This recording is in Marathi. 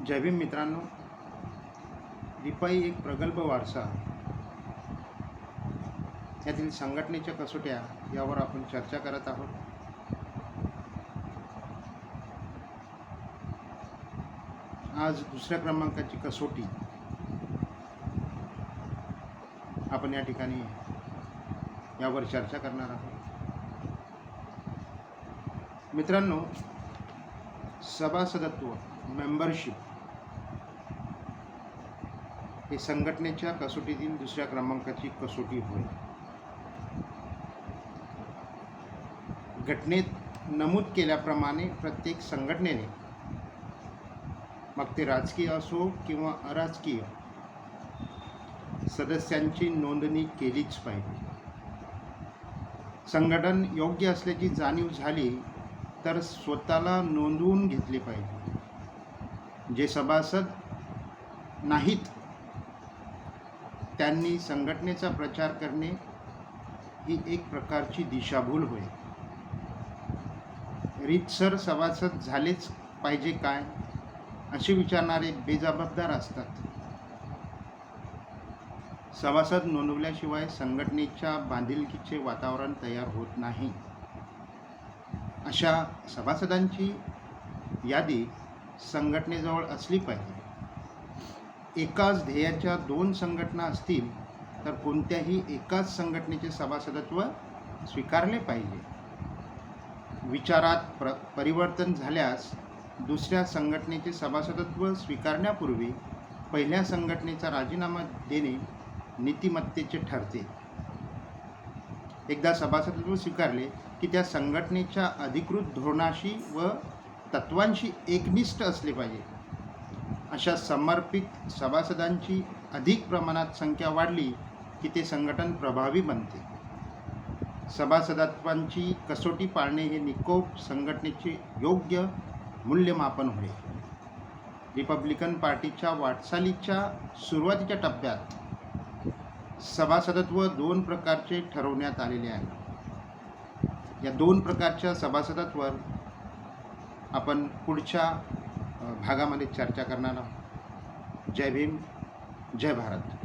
जय भीम मित्रांनो, रिपाई एक प्रगल्भ वारसा, यातील संघटनेच्या कसोट्या यावर आपण चर्चा करत आहोत. आज दुसऱ्या क्रमांकाची कसोटी आपण या ठिकाणी यावर चर्चा करणार आहोत. मित्रांनो, सभासदत्व मेंबरशिप ही संघटनेच्या कसोटीतील दुसऱ्या क्रमांकाची कसोटी होय. घटनेत नमूद केल्याप्रमाणे प्रत्येक संघटनेने, मग ते राजकीय असो किंवा अराजकीय, सदस्यांची नोंदणी केलीच पाहिजे. संघटन योग्य असल्याची जाणीव झाली तर स्वतःला नोंदवून घेतले पाहिजे. जे सभासद नाहीत त्यांनी संघटनेचा प्रचार करणे ही एक प्रकारची दिशाभूल होय. रीतसर सभासद झालेच पाहिजे काय असे विचारणारे बेजबाबदार असतात. सभासद नोंदवल्याशिवाय संघटनेच्या बांधिलकीचे वातावरण तयार होत नाही. अशा सभासदांची यादी संघटनेजवळ असली पाहिजे. एकाच ध्येयाच्या दोन संघटना असतील तर कोणत्याही एकाच संघटनेचे सभासदत्व स्वीकारले पाहिजे. विचारात परिवर्तन झाल्यास दुसऱ्या संघटनेचे सभासदत्व स्वीकारण्यापूर्वी पहिल्या संघटनेचा राजीनामा देणे नीतिमत्तेचे ठरते. एकदा सभासदत्व स्वीकारले की त्या संघटनेच्या अधिकृत धोरणाशी व तत्वांशी एकनिष्ठ असले पाहिजे. अशा समर्पित सभासदांची अधिक प्रमाणात संख्या वाढली की ते संघटन प्रभावी बनते. सभासदत्वांची कसोटी पाळणे हे निकोप संघटनेचे योग्य मूल्यमापन होय. रिपब्लिकन पार्टीच्या वाटचालीच्या सुरुवातीच्या टप्प्यात सभासदत्व दोन प्रकारचे ठरवण्यात आलेले आहे. या दोन प्रकारच्या सभासदत्वावर आपण पुढच्या भागामध्ये चर्चा करणार आहोत. जय भीम, जय भारत.